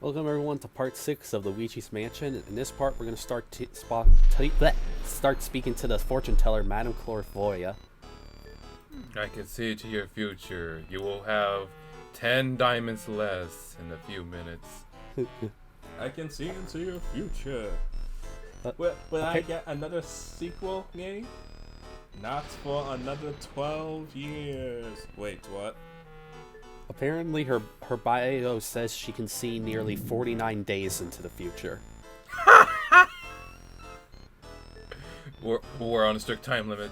Welcome everyone to part 6 of Luigi's Mansion. In this part, we're going to start speaking to the fortune teller, Madame Clairvoya. I can see to your future. You will have 10 diamonds less in a few minutes. I can see into your future. Will I get another sequel game? Not for another 12 years. Wait, what? Apparently, her bio says she can see nearly 49 days into the future. We're on a strict time limit.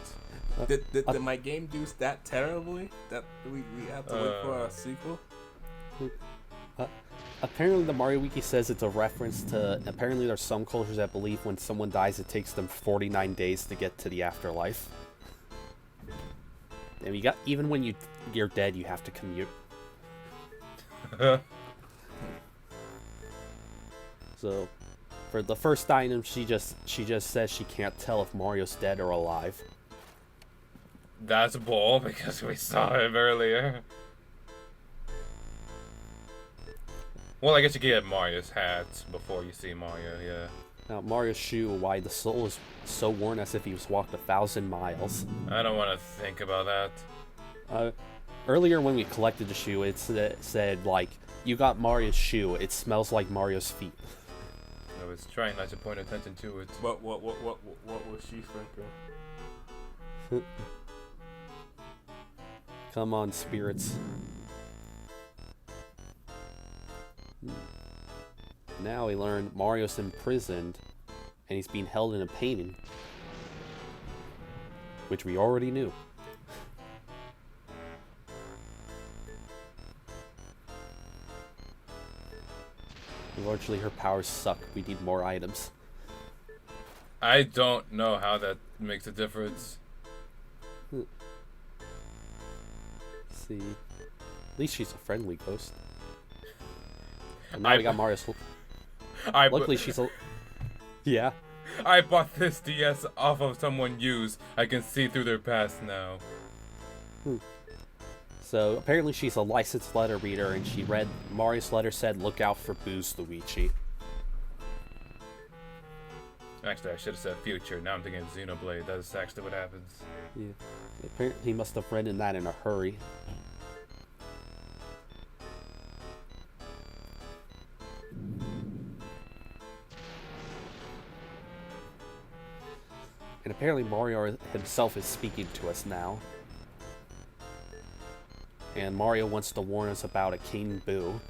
Did my game do that terribly that we have to wait for a sequel? Apparently, the Mario Wiki says it's a reference to. Apparently, there's some cultures that believe when someone dies, it takes them 49 days to get to the afterlife. And even when you're dead, you have to commute. So, for the first item, she just says she can't tell if Mario's dead or alive. That's bull because we saw him earlier. Well, I guess you get Mario's hat before you see Mario, yeah. Now, Mario's shoe, why the sole is so worn as if he was walked 1,000 miles. I don't want to think about that. Earlier when we collected the shoe, it said, like, you got Mario's shoe, it smells like Mario's feet. I was trying not to point attention to it. What was she thinking? Come on, spirits. Now we learn Mario's imprisoned, and he's being held in a painting. Which we already knew. Largely, her powers suck. We need more items. I don't know how that makes a difference. Let's see. At least she's a friendly ghost. And now we got Mario's. Luckily, she's a. Yeah. I bought this DS off of someone used. I can see through their past now. So, apparently she's a licensed letter reader, and she read Mario's letter said, "Look out for booze, Luigi." Actually, I should have said future. Now I'm thinking Xenoblade. That's actually what happens. Yeah. Apparently he must have written that in a hurry. And apparently Mario himself is speaking to us now. And Mario wants to warn us about a King Boo.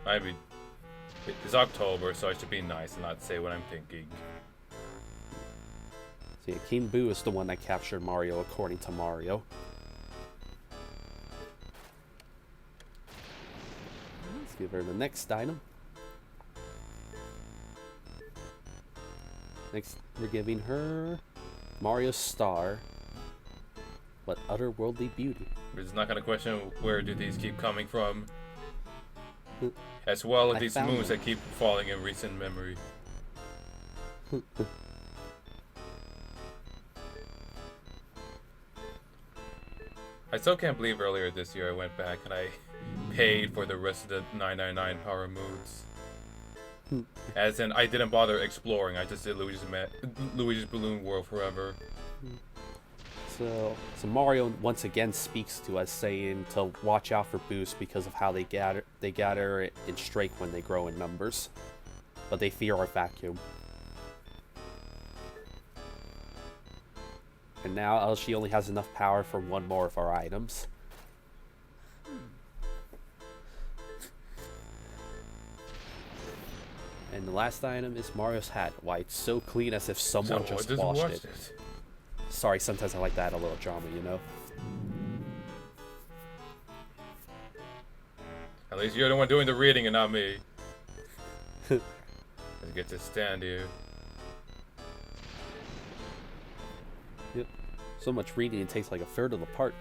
I mean, it's October, so I should be nice and not say what I'm thinking. So yeah, King Boo is the one that captured Mario, according to Mario. Let's give her the next item. Next, we're giving her Mario's Star. What otherworldly beauty. It's not gonna question where do these keep coming from. As well as these moons that keep falling in recent memory. I still can't believe earlier this year I went back and I paid for the rest of the 999 power moves. As in, I didn't bother exploring, I just did Luigi's Balloon World forever. So Mario once again speaks to us, saying to watch out for Boost because of how they gather in strength when they grow in numbers, but they fear our vacuum. And now she only has enough power for one more of our items. And the last item is Mario's hat. Why, it's so clean as if someone just washed it. Sorry, sometimes I like to add a little drama, you know? At least you're the one doing the reading and not me. I get to stand here. Yep. So much reading, it takes like a third of the part.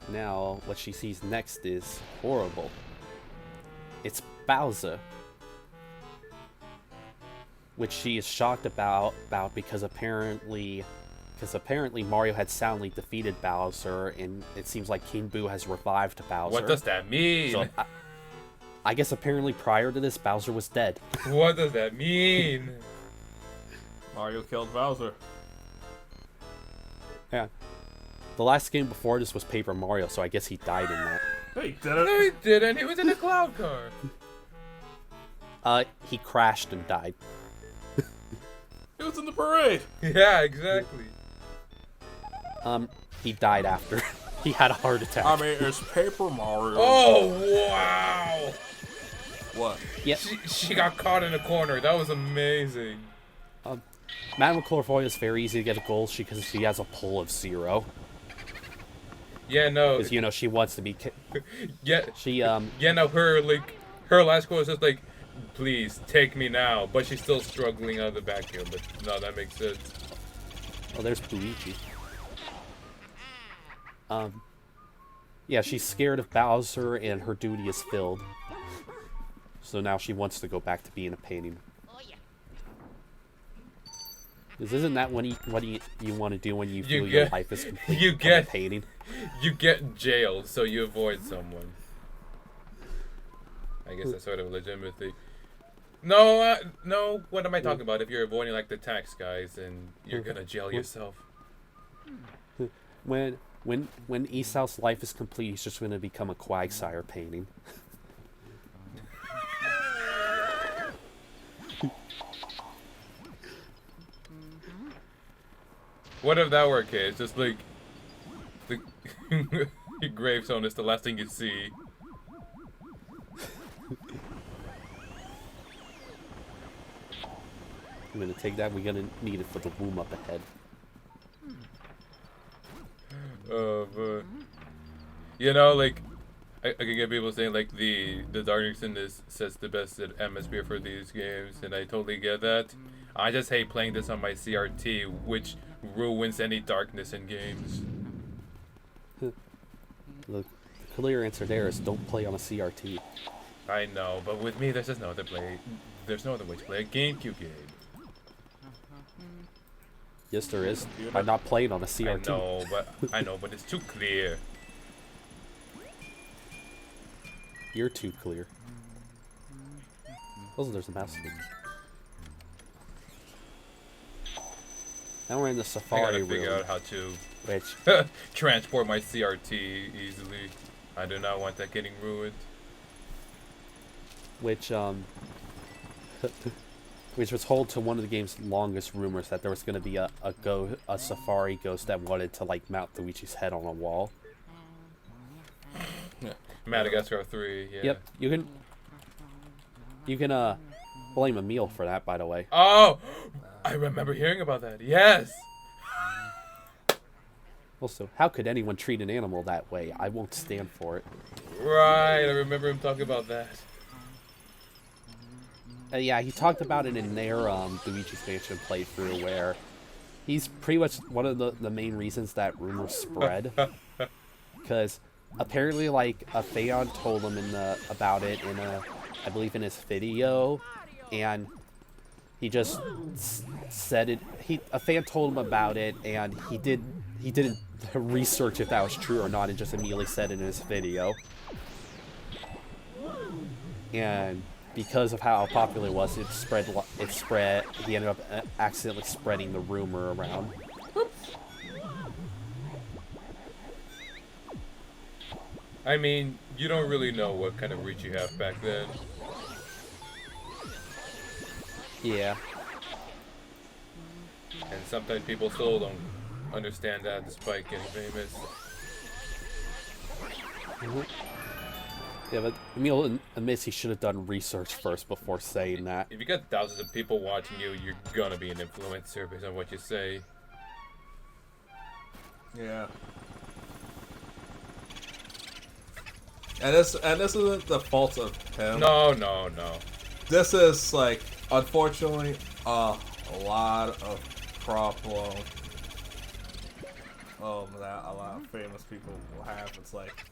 Now, what she sees next is horrible. It's Bowser. which she is shocked about because apparently Mario had soundly defeated Bowser, and it seems like King Boo has revived Bowser. What does that mean? So, I guess apparently prior to this, Bowser was dead. What does that mean? Mario killed Bowser. Yeah. The last game before this was Paper Mario, so I guess he died in that. Hey, did No, it? he didn't. He was in a cloud car. He crashed and died. He was in the parade. Yeah, exactly. He died after. He had a heart attack. I mean, it's Paper Mario. Oh, wow. What? Yep. She got caught in a corner. That was amazing. Madame Clairvoyant is very easy to get a goal because she has a pull of 0. Yeah, no. Because, you know, she wants to be... Yeah. She, Yeah, no, her last quote was just like, please, take me now. But she's still struggling out of the backfield. But no, that makes sense. Oh, there's Luigi. Yeah, she's scared of Bowser and her duty is filled. So now she wants to go back to being a painting. Because isn't that what you want to do when you feel your life is complete? You get painting. You get jailed, so you avoid someone. I guess that's sort of a legitimate thing. No, no. What am I talking about? If you're avoiding like the tax guys, then you're gonna jail yourself. When Esau's life is complete, he's just gonna become a Quagsire painting. What if that were a case? Just like the your gravestone is the last thing you see. I'm gonna take that. We're gonna need it for the womb up ahead. But you know, like I can get people saying like the darkness in this sets the best atmosphere for these games, and I totally get that. I just hate playing this on my CRT, which ruins any darkness in games. The clear answer there is don't play on a CRT. I know, but with me, there's just no other play. There's no other way to play a GameCube game. Yes, there is. I'm not playing on a CRT. I know, but it's too clear. You're too clear. Also, there's a mouse stick. Now we're in the I Safari gotta room. figure out how to Which transport my CRT easily. I do not want that getting ruined. which was told to one of the game's longest rumors that there was going to be a Safari ghost that wanted to like mount Luigi's head on a wall. Madagascar 3, yeah. Yep, you can blame Emil for that, by the way. Oh, I remember hearing about that. Yes. Also, how could anyone treat an animal that way? I won't stand for it. Right, I remember him talking about that. Yeah, he talked about it in their Luigi's Mansion playthrough, where he's pretty much one of the main reasons that rumors spread. Because apparently, like, a fan told him about it in I believe in his video, and he just said it. A fan told him about it, and he didn't research if that was true or not, and just immediately said it in his video. And because of how popular it was, it spread. He ended up accidentally spreading the rumor around. I mean, you don't really know what kind of reach you have back then. Yeah. And sometimes people still don't understand that despite getting famous. Mm-hmm. Yeah, but Emil admits he should have done research first before saying that. If you got thousands of people watching you, you're gonna be an influencer based on what you say. Yeah. And this isn't the fault of him. No. This is like, unfortunately, a lot of problem. That a lot of famous people will have. It's like,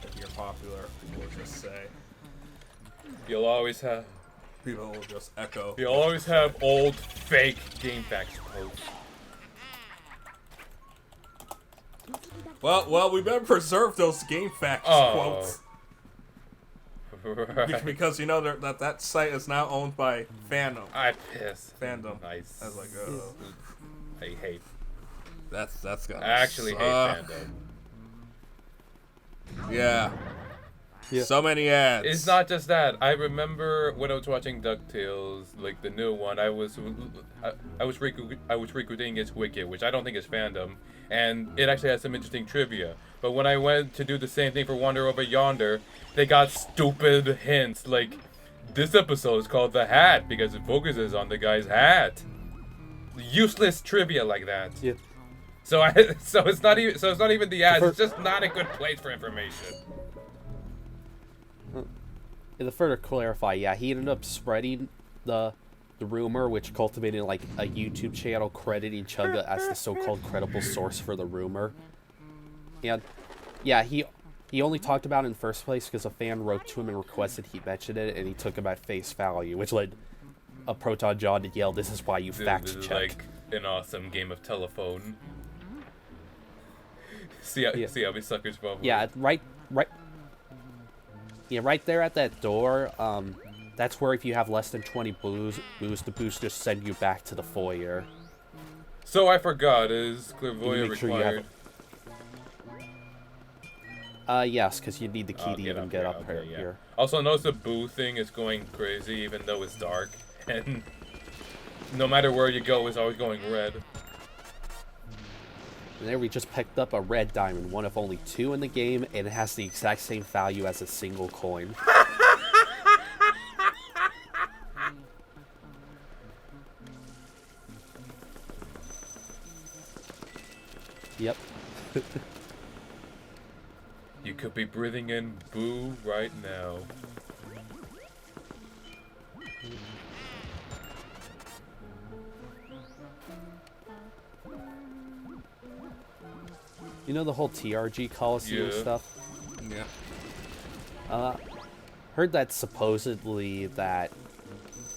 if you're popular, we'll just say. You'll always have People will just echo. You always have old, fake game facts posts. Well, we better preserve those game facts quotes. Right. Because you know that site is now owned by Fandom. I piss. Fandom. Nice. I was like, I hate. that's gonna I actually suck. hate Fandom. Yeah. Yeah. So many ads. It's not just that. I remember when I was watching DuckTales, like the new one, I was recruiting against Wicked, which I don't think is Fandom, and it actually has some interesting trivia. But when I went to do the same thing for Wander Over Yonder, they got stupid hints like this episode is called The Hat because it focuses on the guy's hat. Useless trivia like that. Yeah. So it's not even the ads. It's just not a good place for information. And to further clarify, yeah, he ended up spreading the rumor, which cultivated like a YouTube channel crediting Chugga as the so-called credible source for the rumor. And yeah, he only talked about it in the first place because a fan wrote to him and requested he mention it, and he took him at face value, which led a Proton John to yell, "This is why you fact This is check." like an awesome game of telephone. See how many suckers bubble. Yeah, right. Yeah, right there at that door. That's where if you have less than 20 booze, the boosters send you back to the foyer. So I forgot, is You Clairvoyant make sure you required? Yes, because you need the key I'll to even up get here, up okay, yeah. here. Also, notice the boo thing is going crazy even though it's dark. And no matter where you go, it's always going red. And there we just picked up a red diamond, one of only 2 in the game, and it has the exact same value as a single coin. Yep. You could be breathing in boo right now. You know the whole TRG Coliseum Yeah. stuff? Yeah. Heard that supposedly that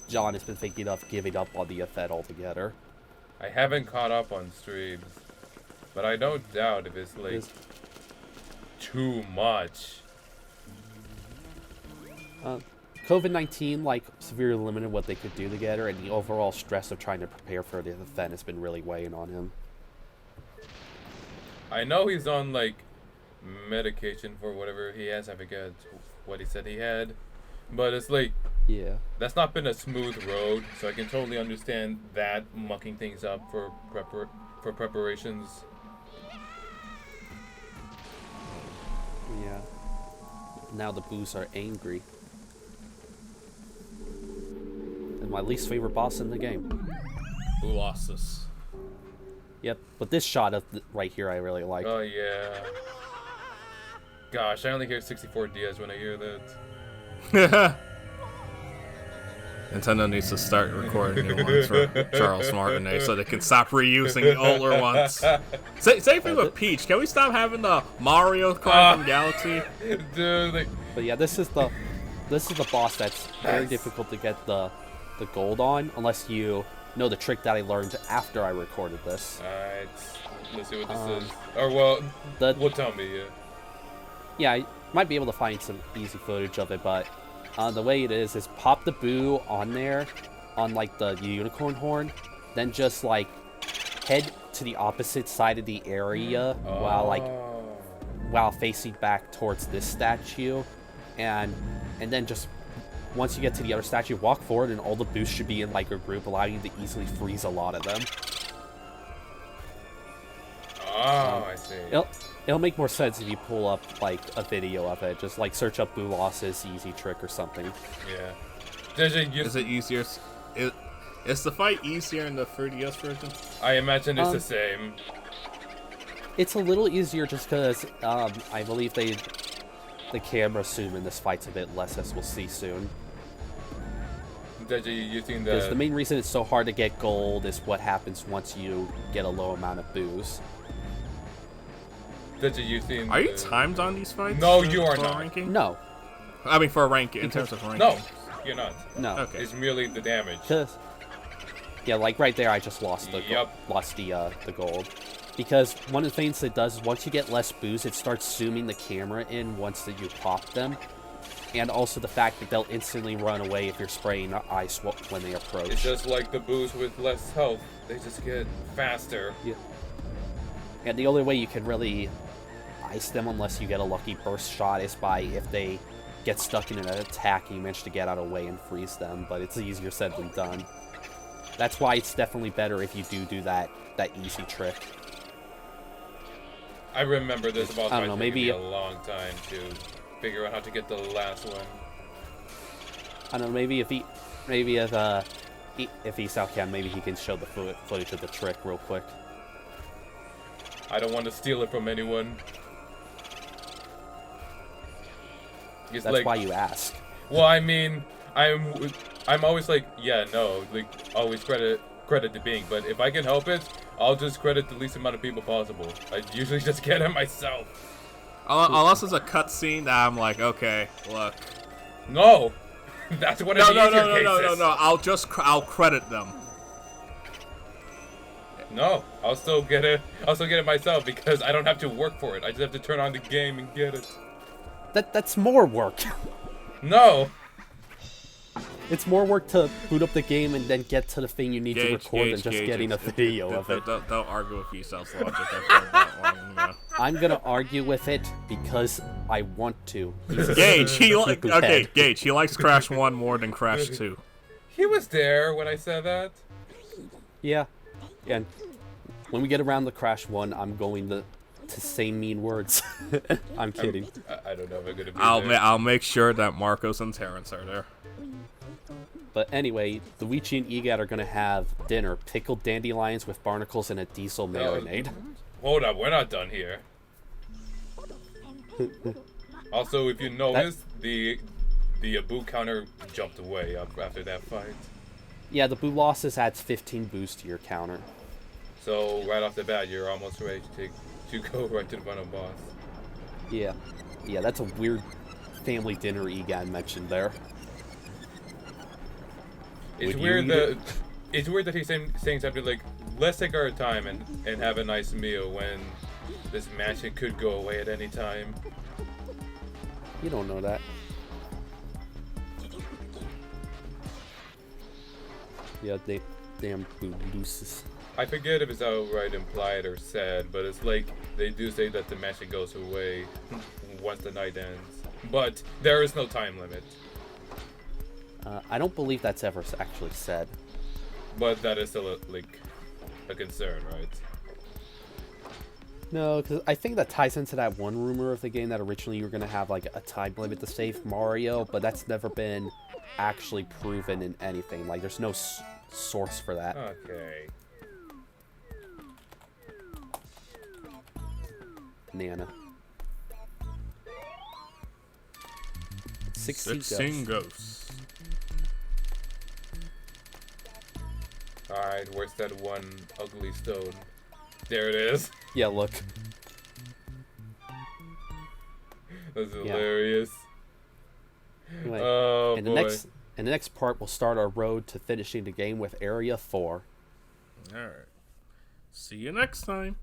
John has been thinking of giving up on the event altogether. I haven't caught up on streams, but I don't doubt if it's like Is- too much. COVID-19 like severely limited what they could do together, and the overall stress of trying to prepare for the event has been really weighing on him. I know he's on like medication for whatever he has. I forget what he said he had, but it's like Yeah. that's not been a smooth road. So I can totally understand that mucking things up for preparations. Yeah. Now the boos are angry. And my least favorite boss in the game. Who lost this? Yep, but this shot of right here I really like. Oh yeah. Gosh, I only hear 64 DS when I hear that. Nintendo needs to start recording new ones for Charles Martinet so they can stop reusing the older ones. Same thing with Peach. Can we stop having the Mario Kart from Galaxy? Dude, like, But yeah, this is the boss that's very difficult to get the gold on unless you know the trick that I learned after I recorded this. alright, let's see what this is. Or well, tell me. Yeah, I might be able to find some easy footage of it, but the way it is pop the boo on there, on like the unicorn horn, then just like head to the opposite side of the area while facing back towards this statue, and then just once you get to the other statue, walk forward, and all the boos should be in like a group, allowing you to easily freeze a lot of them. Oh, I see. It'll make more sense if you pull up like a video of it. Just like search up Boo Loss's easy trick or something. Yeah. Is it easier? Is the fight easier in the 3DS version? I imagine it's the same. It's a little easier just because I believe the camera zoom in this fight's a bit less, as we'll see soon. Because the main reason it's so hard to get gold is what happens once you get a low amount of boos. Are you timed on these fights? No, you are for not. Ranking? No. I mean, for ranking, in terms of ranking. No, You're not. No. Okay. It's merely the damage. Yeah, like right there, I just lost the the gold. Because one of the things it does is once you get less boost, it starts zooming the camera in once that you pop them. And also the fact that they'll instantly run away if you're spraying ice when they approach. It's just like the boost with less health. They just get faster. Yeah. And the only way you can really ice them unless you get a lucky burst shot is by if they get stuck in an attack and you manage to get out of the way and freeze them. But it's easier said than done. That's why it's definitely better if you do that easy trick. I remember this about I don't know, maybe a long time to figure out how to get the last one. I don't know, maybe if Isao can, maybe he can show the footage of the trick real quick. I don't want to steal it from anyone. That's why you ask. Well, I mean, I'm always like, yeah, no, like always credit to Bing, but if I can help it, I'll just credit the least amount of people possible. I usually just get it myself. Unless it's a cutscene that I'm like, okay, look. No, that's one of the easier cases. No. I'll credit them. No, I'll still get it. I'll still get it myself because I don't have to work for it. I just have to turn on the game and get it. That's more work. No. It's more work to boot up the game and then get to the thing you need to record than just getting a video of it. Don't argue with yourself, logic. I've heard that one, yeah. I'm gonna argue with it because I want to. Gage, Gage, he likes Crash 1 more than Crash 2. He was there when I said that. Yeah. And when we get around the Crash 1, I'm going to say mean words. I'm kidding. I don't know if I'm gonna be there. I'll make sure that Marcos and Terrence are there. But anyway, Luigi and Egat are going to have dinner. Pickled dandelions with barnacles and a diesel marinade. Hold up, we're not done here. Also, if you notice, the boo counter jumped away after that fight. Yeah, the boo losses adds 15 boost to your counter. So, right off the bat, you're almost ready to go right to the final boss. Yeah. Yeah, that's a weird family dinner Egat mentioned there. It's weird that he's saying something like, let's take our time and have a nice meal when this mansion could go away at any time. You don't know that. Yeah, they damn boo looses. I forget if it's outright implied or said, but it's like they do say that the mansion goes away once the night ends. But there is no time limit. I don't believe that's ever actually said. But that is still a concern, right? No, because I think that ties into that one rumor of the game that originally you were going to have like a time limit to save Mario, but that's never been actually proven in anything. Like, there's no source for that. Okay. Nana. 16 ghosts. Alright, where's that one ugly stone? There it is. Yeah, look. That's hilarious. Anyway, Oh, in boy. the next part, we'll start our road to finishing the game with Area 4. Alright. See you next time.